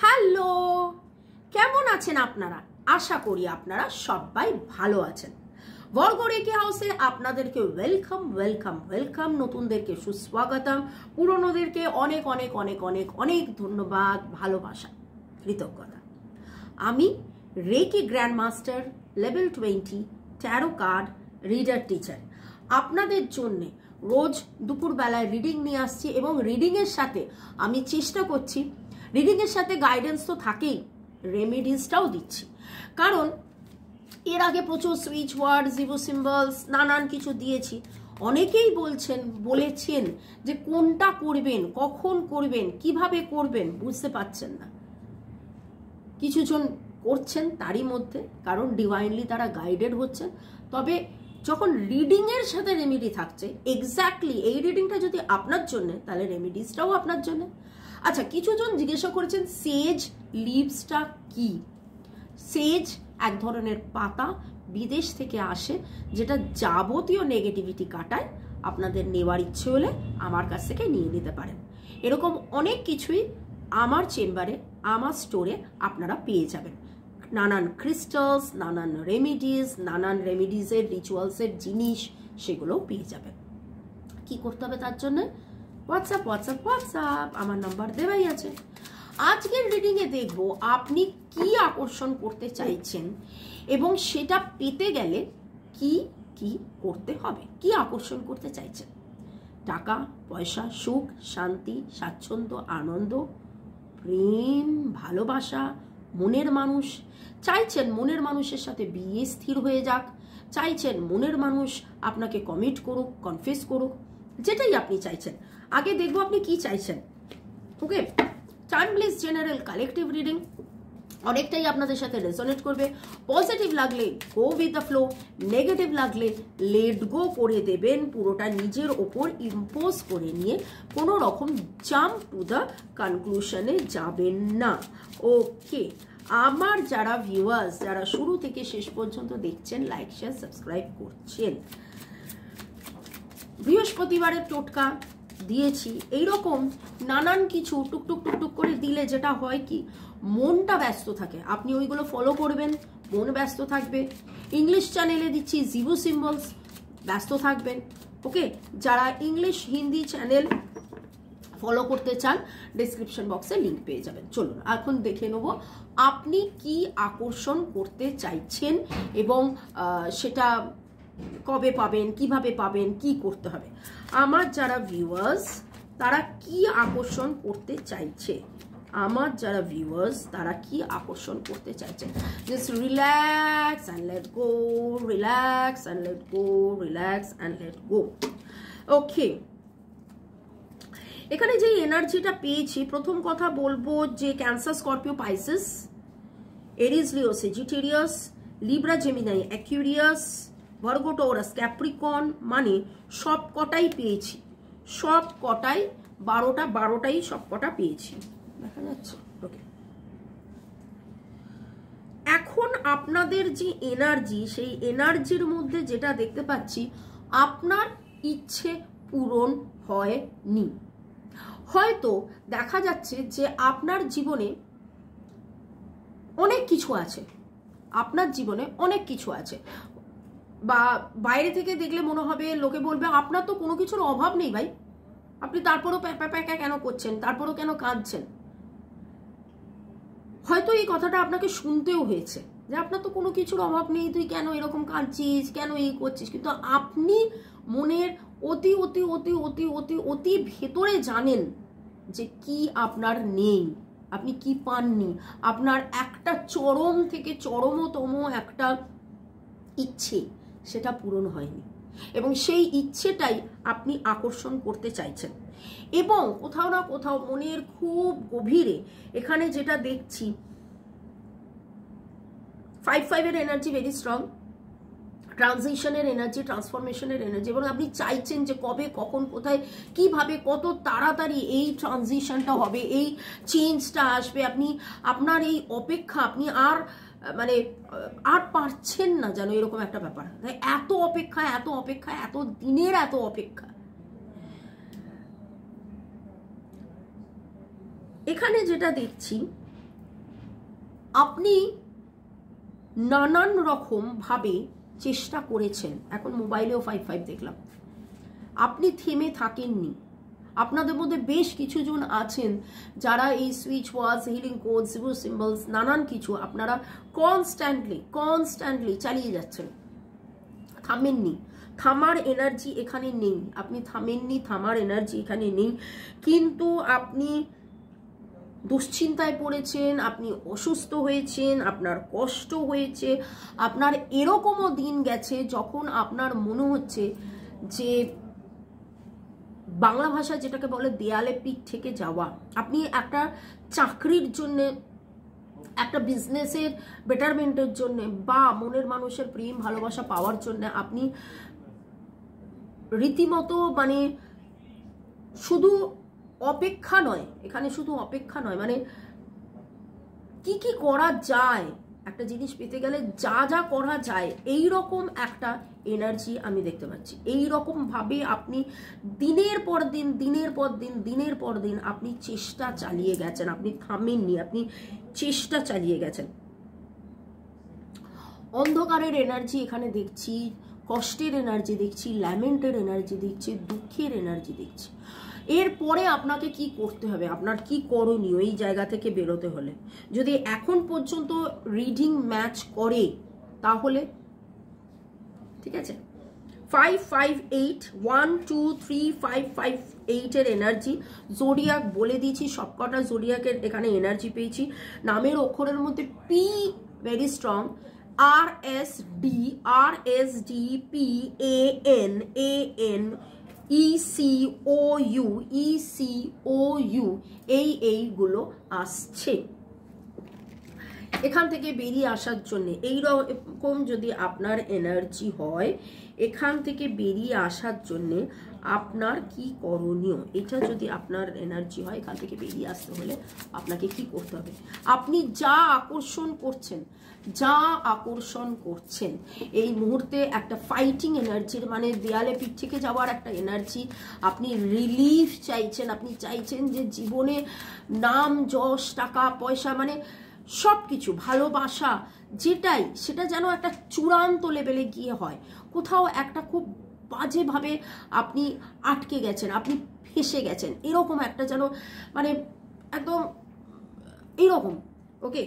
Hello, কেমন আছেন আপনারা? আশা করি আপনারা সবাই ভালো আছেন। বর্গরেখে হাউসে আপনাদেরকে ওয়েলকাম ওয়েলকাম ওয়েলকাম। নতুনদেরকে সুস্বাগতম, পুরনোদেরকে অনেক অনেক অনেক অনেক অনেক ধন্যবাদ, ভালোবাসা, কৃতজ্ঞতা। আমি Reiki grand master level 20 tarot card reader teacher আপনাদের জন্য রোজ দুপুরবেলায় রিডিং নিয়ে আসছি এবং রিডিংয়ের সাথে আমি চেষ্টা করছি, রিডিংয়ের সাথে গাইডেন্স তো থাকেই, রেমেডিসটাও দিচ্ছি। কারণ এর আগে প্রচুর সুইচ ওয়ার্ড, জিরো সিম্বলস, নানান কিছু দিয়েছি। অনেকেই বলেছেন যে কোনটা করবেন, কখন করবেন, কিভাবে করবেন বুঝতে পারছেন না। কিছুজন করছেন তারই মধ্যে, কারণ ডিভাইনলি তারা গাইডেড হচ্ছেন। তবে যখন রিডিংয়ের সাথে রেমেডি থাকছে, এক্স্যাক্টলি এই রিডিংটা যদি আপনার জন্য, তাহলে রেমেডিসটাও আপনার জন্য। আচ্ছা, কিছুজন জিজ্ঞাসা করেছেন সেজ লিভসটা কি? সেজ এক ধরনের পাতা, বিদেশ থেকে আসে, যেটা যাবতীয় নেগেটিভিটি কাটায়। আপনাদের নেওয়ার ইচ্ছে হলে আমার কাছ থেকে নিয়ে নিতে পারেন। এরকম অনেক কিছুই আমার চেম্বারে, আমার স্টোরে আপনারা পেয়ে যাবেন। নানান ক্রিস্টালস, নানান রেমিডিজের রিচুয়ালসের জিনিস, সেগুলোও পেয়ে যাবেন। কি করতে হবে তার জন্য? হোয়াটসঅ্যাপ আমার নাম্বার দেওয়াই আছে। আজকের রিডিংয়ে দেখব আপনি কি আকর্ষণ করতে চাইছেন এবং সেটা পেতে গেলে কি কি করতে হবে। কি আকর্ষণ করতে চাইছেন? টাকা, পয়সা, সুখ, শান্তি, স্বাচ্ছন্দ্য, আনন্দ, প্রেম, ভালোবাসা, মনের মানুষ। চাইছেন মনের মানুষের সাথে বিয়ে স্থির হয়ে যাক, চাইছেন মনের মানুষ আপনাকে কমিট করুক, কনফেস করুক, যেটাই আপনি চাইছেন। আগে দেখবো আপনি কি চাইছেন। ওকে, টাইমলেস জেনারেল কালেকটিভ রিডিং অনেকটাই আপনাদের সাথে রেজোনেট করবে। পজিটিভ লাগলে go with the flow, negative লাগলে লেট গো করে দেবেন। পুরোটা নিজের ওপর ইম্পোজ করে নিয়ে কোনো রকম জাম্প টু দ্য কনক্লুশনে যাবেন না। ওকে, আমার যারা ভিউয়ার্স, যারা শুরু থেকে শেষ পর্যন্ত দেখছেন, লাইক শেয়ার সাবস্ক্রাইব করছেন, বৃহস্পতিবারের টোটকা দিয়েছি। এইরকম নানান কিছু টুকটুক টুকটুক করে দিলে যেটা হয় কি, মনটা ব্যস্ত থাকে। আপনি ওইগুলো ফলো করবেন, মন ব্যস্ত থাকবে। ইংলিশ চ্যানেলে দিচ্ছি জিরো সিম্বলস, ব্যস্ত থাকবেন। ওকে, যারা ইংলিশ হিন্দি চ্যানেল ফলো করতে চান, ডেসক্রিপশন বক্সে লিঙ্ক পেয়ে যাবেন। চলুন এখন দেখে নেব আপনি কি আকর্ষণ করতে চাইছেন এবং সেটা কবে পাবেন, কিভাবে পাবেন, কি করতে হবে। আমার যারা ভিউয়ার্স তারা কি আকর্ষণ করতে চাইছে, আমার যারা ভিউয়ার্স তারা কি আকর্ষণ করতে চাইছে। Just relax and let go, relax and let go, relax and let go. Okay, এখানে যে এনার্জিটা পেয়েছি, প্রথম কথা বলবো যে Cancer, Scorpio, Pisces, Aries, Leo, Sagittarius, Libra, Gemini, Aquarius, Virgo, Taurus, Capricorn, মানে সব কটাই পেয়েছি। সব কটাই 12টাই সব কটা পেয়েছি, দেখা যাচ্ছে। ওকে, এখন আপনাদের যে এনার্জি, সেই এনার্জির মধ্যে যেটা দেখতে পাচ্ছি, আপনার ইচ্ছে পূরণ হয়নি। হয়তো দেখা যাচ্ছে যে আপনার জীবনে অনেক কিছু আছে, আপনার জীবনে অনেক কিছু আছে, বা বাইরে থেকে দেখলে মনে হবে, লোকে বলবে আপনার তো কোনো কিছুর অভাব নেই ভাই, আপনি তারপরও প্যাঁকা কেন করছেন, তারপরও কেন কাঁদছেন। হয়তো এই কথাটা আপনাকে শুনতেও হয়েছে যে আপনার তো কোনো কিছুর অভাব নেই, তুই কেন এরকম কাঁদছিস, কেন এই করছিস। কিন্তু আপনি মনের অতি অতি অতি অতি অতি অতি ভেতরে জানেন যে কি আপনার নেই, আপনি কি পাননি। আপনার একটা চরম থেকে চরমতম একটা ইচ্ছে, সেটা পূরণ হয়নি এবং সেই ইচ্ছেটাই আপনি আকর্ষণ করতে চাইছেন। এবং কোথাও না কোথাও মনের খুব গভীরে এখানে যেটা দেখছি, 5-5 এর এনার্জি ভেরি স্ট্রং, ট্রানজিশনের এনার্জি, ট্রান্সফরমেশনের এনার্জি, এবং আপনি চাইছেন যে কবে, কখন, কোথায়, কিভাবে, কত তাড়াতাড়ি এই ট্রানজিশনটা হবে, এই চেঞ্জটা আসবে। আপনি আপনার এই অপেক্ষা, আপনি আর আর পারছেন না যেন, এরকম একটা ব্যাপার। এত অপেক্ষা, এত অপেক্ষা, এত দিনের এত অপেক্ষা। এখানে যেটা দেখছি আপনি নানান রকম ভাবে চেষ্টা করেছেন, এখন মোবাইলেও 5-5 দেখলাম, আপনি থেমে থাকেননি। আপনাদের মধ্যে বেশ কিছু জন আছেন যারা এই সুইচ ওয়ার্ডস, হিলিং কোড, জিরো সিম্বলস, নানান কিছু আপনারা কনস্ট্যান্টলি চালিয়ে যাচ্ছেন, থামেননি। থামার এনার্জি এখানে নেই, আপনি থামেননি, থামার এনার্জি এখানে নেই। কিন্তু আপনি দুশ্চিন্তায় পড়েছেন, আপনি অসুস্থ হয়েছেন, আপনার কষ্ট হয়েছে, আপনার এরকমও দিন গেছে যখন আপনার মনে হচ্ছে যে বাংলা ভাষা যেটাকে বলে দেয়ালে পিঠ থেকে যাওয়া। আপনি একটা চাকরির জন্য, একটা বিজনেসের বেটারমেন্টের জন্য, বা মনের মানুষের প্রেম ভালোবাসা পাওয়ার জন্য আপনি রীতিমতো মানে শুধু অপেক্ষা নয়, এখানে শুধু অপেক্ষা নয়, মানে কি কি করা যায় একটা জিনিস পেতে গেলে, যা যা করা যায় এই রকম একটা এনার্জি আমি দেখতে পাচ্ছি। এই রকম ভাবে আপনি দিনের পর দিন আপনি চেষ্টা চালিয়ে গেছেন, আপনি থামেননি, আপনি চেষ্টা চালিয়ে গেছেন। অন্ধকারের এনার্জি এখানে দেখছি, কষ্টের এনার্জি দেখছি, ল্যামেন্টের এনার্জি দেখছি, দুঃখের এনার্জি দেখছি। এরপরে আপনাকে কি করতে হবে, আপনার কি করণীয় এই জায়গা থেকে বেরোতে হলে? যদি এখন পর্যন্ত রিডিং ম্যাচ করে তাহলে ঠিক আছে। 558 1 2 3 5 5 8 এর এনার্জি। জোডিয়াক বলে দিয়েছি, সবকটা জোডিয়াকের এখানে এনার্জি পেয়েছি। নামের অক্ষরের মধ্যে P very strong, RSD PAN ECOU এইগুলো আসছে। এখান থেকে বেরিয়ে আসার জন্য এইরকম যদি আপনার এনার্জি হয়, এখান থেকে বেরিয়ে আসার জন্য আপনার কি করণীয়, এটা যদি আপনার এনার্জি হয়, এখান থেকে বেরিয়ে আসতে হলে আপনাকে কি করতে হবে? আপনি যা আকর্ষণ করছেন এই মুহূর্তে একটা ফাইটিং এনার্জির, মানে দেয়ালে পিঠ থেকে যাওয়ার একটা এনার্জি। আপনি রিলিফ চাইছেন, আপনি চাইছেন যে জীবনে নাম, যশ, টাকা পয়সা, মানে সবকিছু, ভালোবাসা যেটাই, সেটা যেন একটা চূড়ান্ত লেভেলে গিয়ে হয়। কোথাও একটা খুব বাজেভাবে আপনি আটকে গেছেন, আপনি ফেসে গেছেন, এরকম একটা যেন মানে একদম এরকম। ওকে,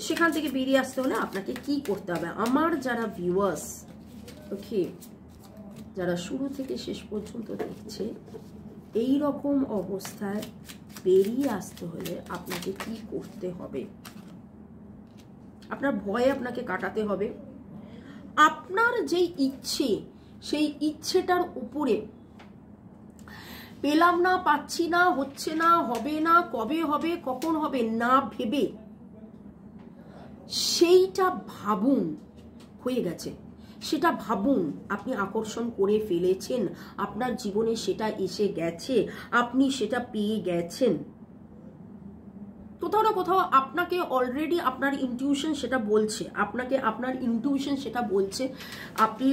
সেখান থেকে বেরিয়ে আসতে হলে আপনাকে কি করতে হবে? আমার যারা ভিউয়ার্স, ওকে, যারা শুরু থেকে শেষ পর্যন্ত দেখছে, এই রকম অবস্থায় বেরিয়ে আসতে হলে আপনাকে কি করতে হবে? আপনার ভয় আপনাকে কাটাতে হবে। আপনার যেই ইচ্ছে, সেই ইচ্ছেটার উপরে পেলাম না, পাচ্ছি না, হচ্ছে না, হবে না, কবে হবে, কখন হবে না ভেবে সেইটা ভাবুন, হয়ে গেছে সেটা ভাবুন, আপনি আকর্ষণ করে ফেলেছেন, আপনার জীবনে সেটা এসে গেছে, আপনি সেটা পেয়ে গেছেন। কোথাও না কোথাও আপনাকে অলরেডি আপনার ইনটিউশন সেটা বলছে, আপনার ইনটিউশন সেটা বলছে। আপনি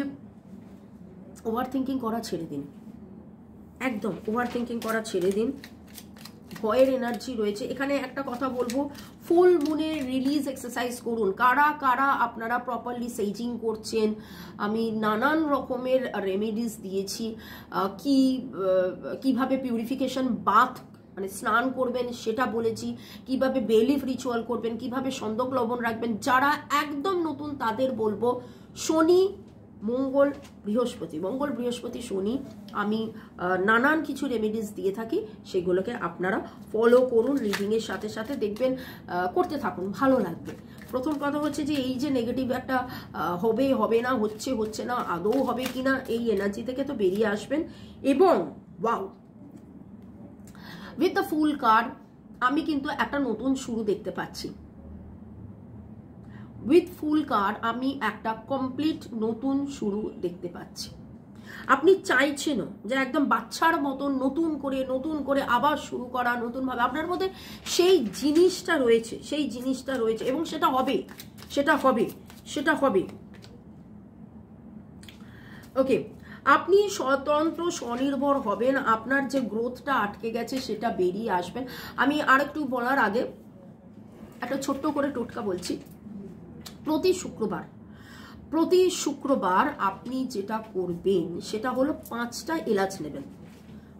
ওভার থিঙ্কিং করা ছেড়ে দিন, একদম ওভার থিঙ্কিং করা ছেড়ে দিন। ভয়ের এনার্জি রয়েছে এখানে। একটা কথা বলবো, ফুল মুনে রিলিজ এক্সারসাইজ করুন। কারা কারা আপনারা প্রপারলি সেইজিং করছেন, আমি নানান রকমের রেমেডিস দিয়েছি, কিভাবে পিউরিফিকেশন বাথ মানে স্নান করবেন সেটা বলেছি, কিভাবে বেলিফ রিচুয়াল করবেন, কিভাবে সন্দক লবণ রাখবেন। যারা একদম নতুন তাদের বলবো, শনি, মঙ্গল, বৃহস্পতি শনি আমি নানান কিছু রেমেডিস দিয়ে থাকি, সেগুলোকে আপনারা ফলো করুন রিডিংয়ের সাথে সাথে, দেখবেন করতে থাকুন, ভালো লাগবে। প্রথম কথা হচ্ছে যে এই যে নেগেটিভ একটা হবে না, হচ্ছে না, আদৌ হবে কিনা, এই এনার্জি থেকে তো বেরিয়ে আসবেন। এবং wow, with the fool card আমি কিন্তু একটা নতুন শুরু দেখতে পাচ্ছি। উইথ ফুল কার্ড আমি একটা কমপ্লিট নতুন শুরু দেখতে পাচ্ছি। আপনি চাইছেনও যে একদম বাচ্চার মতন নতুন করে আবার শুরু করা, নতুনভাবে আপনার মধ্যে সেই জিনিসটা রয়েছে এবং সেটা হবে। ওকে, আপনি স্বতন্ত্র স্বনির্ভর হবেন, আপনার যে গ্রোথটা আটকে গেছে সেটা বেরিয়ে আসবেন। আমি আরেকটু বলার আগে একটা ছোট্ট করে টোটকা বলছি। প্রতি শুক্রবার আপনি যেটা করবেন সেটা হলো 5টা এলাচ নেবেন।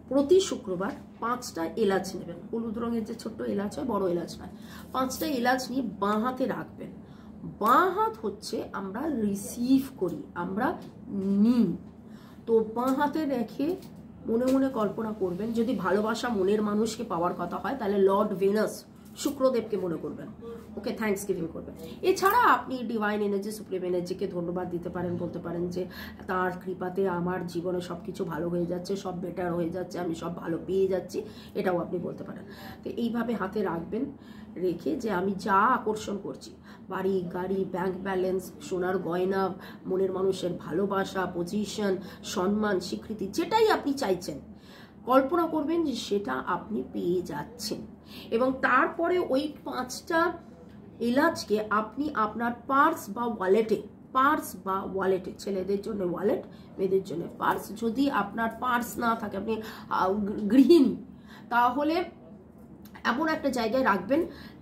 প্রতি শুক্রবার 5টা এলাচ নেবেন, হলুদ রঙের যে ছোট্ট এলাচ হয়, বড় এলাচ নয়। 5টা এলাচ নিয়ে বাঁ হাতে রাখবেন। বাঁ হাত হচ্ছে আমরা রিসিভ করি, আমরা নিই। তো বাঁ হাতে রেখে মনে মনে কল্পনা করবেন, যদি ভালোবাসা মনের মানুষকে পাওয়ার কথা হয় তাহলে লর্ড ভেনাস শুক্রদেবকে মনে করবেন, ওকে থ্যাঙ্কস গিভিং করবেন। এছাড়া আপনি ডিভাইন এনার্জি, সুপ্রিম এনার্জিকে ধন্যবাদ দিতে পারেন, বলতে পারেন যে তার কৃপাতে আমার জীবনে সব কিছু ভালো হয়ে যাচ্ছে, সব বেটার হয়ে যাচ্ছে, আমি সব ভালো পেয়ে যাচ্ছি, এটাও আপনি বলতে পারেন। তো এইভাবে হাতে রাখবেন, রেখে যে আমি যা আকর্ষণ করছি, বাড়ি, গাড়ি, ব্যাংক ব্যালেন্স, সোনার গয়না, মনের মানুষের ভালোবাসা, পজিশন, সম্মান, স্বীকৃতি, যেটাই আপনি চাইছেন, কল্পনা করবেন যে সেটা আপনি পেয়ে যাচ্ছেন। এবং তারপরে ওই 5টা এলাচকে আপনি আপনার পার্স বা ওয়ালেটে, ছেলেদের জন্য ওয়ালেট, মেয়েদের জন্য পার্স, যদি আপনার পার্স না থাকে, আপনি গৃহিণী, তাহলে এমন একটা জায়গায় রাখবেন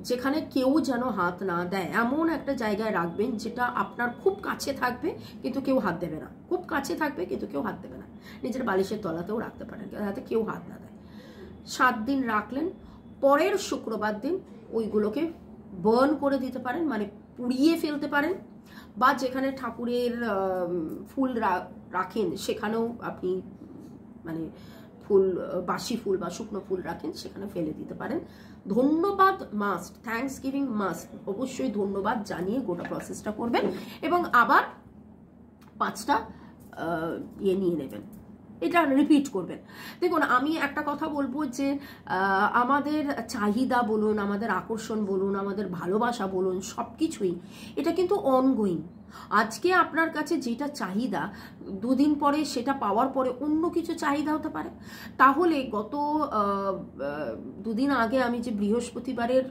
যেখানে কেউ যেন হাত না দেয়, এমন একটা জায়গায় রাখবেন যেটা আপনার খুব কাছে থাকবে কিন্তু কেউ হাত দেবে না, খুব কাছে থাকবে কিন্তু কেউ হাত দেবে না। নিজের বালিশের তলাতেও রাখতে পারেন যাতে কেউ হাত না দেয়। 7 দিন রাখলেন, পরের শুক্রবার দিন ওইগুলোকে বার্ন করে দিতে পারেন, মানে পুড়িয়ে ফেলতে পারেন, বা যেখানে ঠাকুরের ফুল রাখেন সেখানেও আপনি মানে ফুল, বাসি ফুল বা শুকনো ফুল রাখেন, সেখানে ফেলে দিতে পারেন। ধন্যবাদ মাস্ট, থ্যাঙ্কস গিভিং মাস্ট, অবশ্যই ধন্যবাদ জানিয়ে গোটা প্রসেসটা করবেন। এবং আবার 5টা নিয়ে নেবেন, এটা রিপিট করবেন। দেখুন, আমি একটা কথা বলবো যে আমাদের চাহিদা বলুন, আমাদের আকর্ষণ বলুন, আমাদের ভালোবাসা বলুন, সব কিছুই এটা কিন্তু অনগোয়িং। আজকে আপনার কাছে যেটা চাহিদা, 2 দিন পরে সেটা পাওয়ার পরে অন্য কিছু চাহিদা হতে পারে। তাহলে গত 2 দিন আগে আমি যে বৃহস্পতিবারের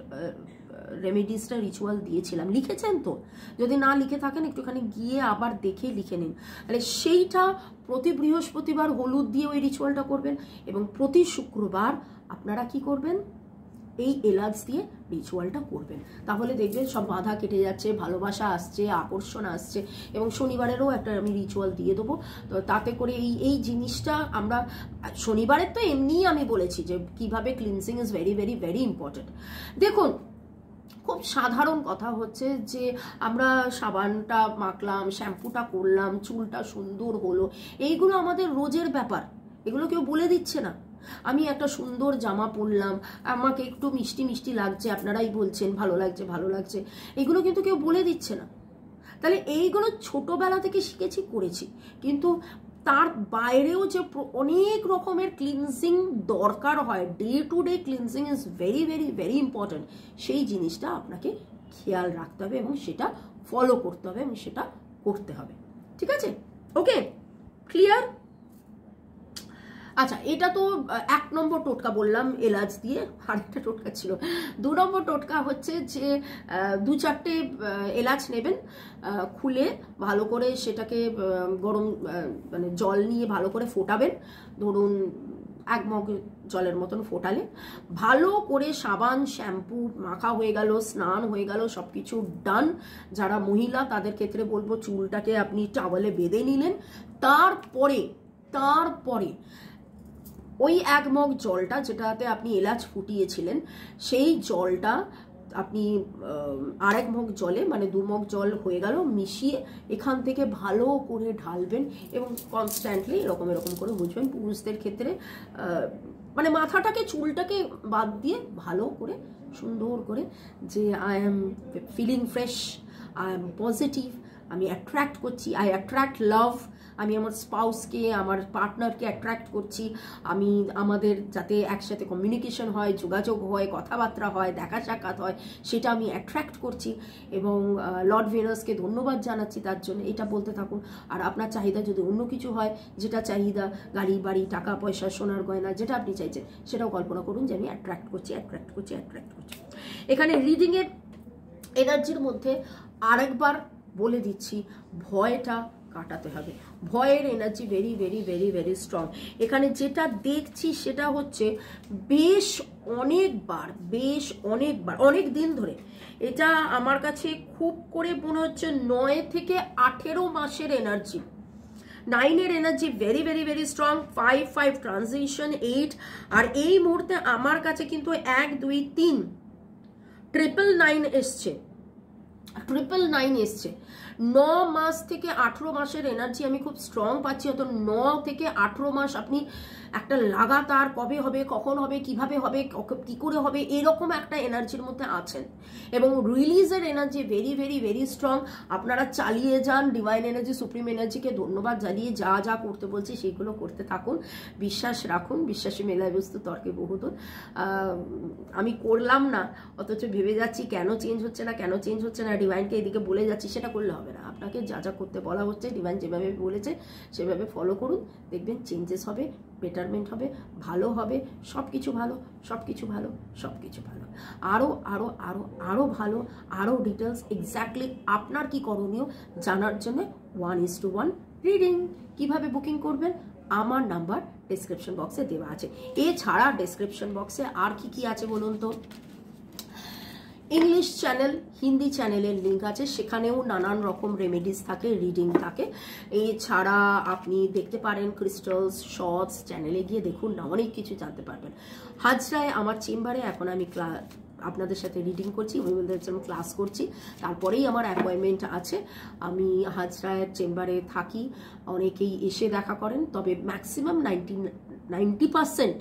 রেমেডিসটা রিচুয়াল দিয়েছিলাম, লিখেছেন তো? যদি না লিখে থাকেন একটুখানি গিয়ে আবার দেখে লিখে নিন। তাহলে সেইটা প্রতি বৃহস্পতিবার হলুদ দিয়ে ওই রিচুয়ালটা করবেন, এবং প্রতি শুক্রবার আপনারা কি করবেন, এই এলাচ দিয়ে রিচুয়ালটা করবেন। তাহলে দেখবেন সব বাধা কেটে যাচ্ছে, ভালোবাসা আসছে, আকর্ষণ আসছে। এবং শনিবারেরও একটা আমি রিচুয়াল দিয়ে দেবো, তো তাতে করে এই জিনিসটা আমরা শনিবারের তো এমনিই আমি বলেছি যে কিভাবে cleansing is very very very important. দেখুন, খুব সাধারণ কথা হচ্ছে যে আমরা সাবানটা মাখলাম, শ্যাম্পুটা করলাম, চুলটা সুন্দর হলো, এইগুলো আমাদের রোজের ব্যাপার, এগুলো কেউ বলে দিচ্ছে না। আমি একটা সুন্দর জামা পরলাম, আমাকে একটু মিষ্টি মিষ্টি লাগছে, আপনারাই বলছেন ভালো লাগছে ভালো লাগছে, এগুলো কিন্তু কেউ বলে দিচ্ছে না। তাহলে এইগুলো ছোটবেলা থেকে শিখেছি, করেছি, কিন্তু তার বাইরেও যে অনেক রকমের ক্লিনজিং দরকার হয়, day to day cleansing is very very very important, সেই জিনিসটা আপনাকে খেয়াল রাখতে হবে এবং সেটা ফলো করতে হবে এবং সেটা করতে হবে। ঠিক আছে? ওকে, ক্লিয়ার? আচ্ছা, এটা তো 1 নম্বর টোটকা বললাম এলাচ দিয়ে। আরেকটা টোটকা ছিল, 2 নম্বর টোটকা হচ্ছে যে 2-4টে এলাচ নেবেন, খুলে ভালো করে সেটাকে গরম মানে জল নিয়ে ভালো করে ফোটাবেন। ধরুন 1 মগ জলের মতন ফোটালে ভালো করে সাবান শ্যাম্পু মাখা হয়ে গেল, স্নান হয়ে গেল, সব কিছু ডান। যারা মহিলা তাদের ক্ষেত্রে বলবো চুলটাকে আপনি টাওয়ালে বেঁধে নিলেন। তারপরে ওই 1 মগ জলটা যেটাতে আপনি এলাচ ফুটিয়েছিলেন, সেই জলটা আপনি আরেক মগ জলে, মানে 2 মগ জল হয়ে গেল, মিশিয়ে এখান থেকে ভালো করে ঢালবেন এবং কনস্ট্যান্টলি এরকম করে বুঝবেন। পুরুষদের ক্ষেত্রে মানে মাথাটাকে, চুলটাকে বাদ দিয়ে ভালো করে সুন্দর করে যে I am feeling fresh, I am positive, আমি অ্যাট্রাক্ট করছি, আই অ্যাট্রাক্ট লাভ, আমি আমার স্পাউসকে, আমার পার্টনারকে অ্যাট্রাক্ট করছি, আমি আমাদের যাতে একসাথে কমিউনিকেশন হয়, যোগাযোগ হয়, কথাবার্তা হয়, দেখা সাক্ষাৎ হয়, সেটা আমি অ্যাট্রাক্ট করছি এবং লর্ড ভেনাসকে ধন্যবাদ জানাচ্ছি তার জন্য। এটা বলতে থাকুন। আর আপনার চাহিদা যদি অন্য কিছু হয়, যেটা চাহিদা গাড়ি বাড়ি টাকা পয়সা সোনার গয়না যেটা আপনি চাইছেন, সেটাও কল্পনা করুন যে আমি অ্যাট্রাক্ট করছি। এখানে রিডিংয়ের এনার্জির মধ্যে আরেকবার বলে দিচ্ছি, ভয়টা কাটাতে হবে। ভয়ের energy very very very very strong. এখানে যেটা দেখছি সেটা হচ্ছে বেশ অনেকবার অনেক দিন ধরে, এটা আমার কাছে খুব করে মনে হচ্ছে 9 থেকে 18 মাসের এনার্জি। 9-এর energy very very very strong. 5 transition 8, আর এই মুহূর্তে আমার কাছে কিন্তু 1 2 3 999 এসছে, 999 এসছে। 9 মাস থেকে 18 মাসের এনার্জি আমি খুব স্ট্রং পাচ্ছি। অত 9 থেকে 18 মাস আপনি একটা লাগাতার কবে হবে, কখন হবে, কিভাবে হবে, কি করে হবে, এরকম একটা এনার্জির মধ্যে আছেন। এবং রিলিজের energy very very very strong. আপনারা চালিয়ে যান, ডিভাইন এনার্জি, সুপ্রিম এনার্জিকে ধন্যবাদ জানিয়ে যা যা করতে বলছি সেইগুলো করতে থাকুন, বিশ্বাস রাখুন। বিশ্বাসী মেলায় বস্তু তর্কে বহুদূর। আমি করলাম না অথচ ভেবে যাচ্ছি কেন চেঞ্জ হচ্ছে না, কেন চেঞ্জ হচ্ছে না, ডিভাইনকে এদিকে বলে যাচ্ছি, সেটা করলে হবে না। আপনাকে যা যা করতে বলা হচ্ছে ডিভাইন যেভাবে বলেছে সেভাবে ফলো করুন, দেখবেন চেঞ্জেস হবে, বেটারমেন্ট হবে, ভালো হবে, সব কিছু ভালো, সব কিছু ভালো, সব কিছু ভালো, আরও আরও আরও আরও ভালো, আরও ডিটেলস এক্স্যাক্টলি আপনার কি করণীয় জানার জন্য 1:1 রিডিং কিভাবে বুকিং করবেন আমার নাম্বার ডেসক্রিপশন বক্সে দেওয়া আছে। এছাড়া ডেসক্রিপশন বক্সে আর কি কি আছে বলুন তো? ইংলিশ চ্যানেল, হিন্দি চ্যানেলের লিঙ্ক আছে, সেখানেও নানান রকম রেমেডিস থাকে, রিডিং থাকে। এছাড়া আপনি দেখতে পারেন ক্রিস্টালস শর্টস, চ্যানেলে গিয়ে দেখুন না, অনেক কিছু জানতে পারবেন। হাজরায় আমার চেম্বারে এখন আমি আপনাদের সাথে রিডিং করছি, উইমেনদের জন্য ক্লাস করছি, তারপরেই আমার অ্যাপয়েন্টমেন্ট আছে। আমি হাজরায়ের চেম্বারে থাকি, অনেকেই এসে দেখা করেন, তবে ম্যাক্সিমাম 90%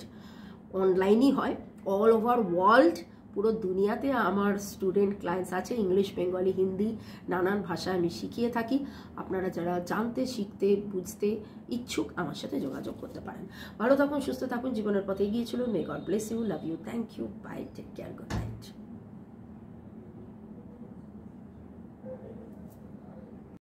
অনলাইনই হয়। অল ওভার ওয়ার্ল্ড, পুরো দুনিয়াতে আমার স্টুডেন্ট ক্লায়েন্টস আছে, ইংলিশ, বেঙ্গলি, হিন্দি, নানান ভাষায় আমি শিখিয়ে থাকি। আপনারা যারা জানতে, শিখতে, বুঝতে ইচ্ছুক আমার সাথে যোগাযোগ করতে পারেন। ভালো থাকুন, সুস্থ থাকুন, জীবনের পথে এগিয়ে চলুন। May God bless you, love you, thank you, bye, take care, good night.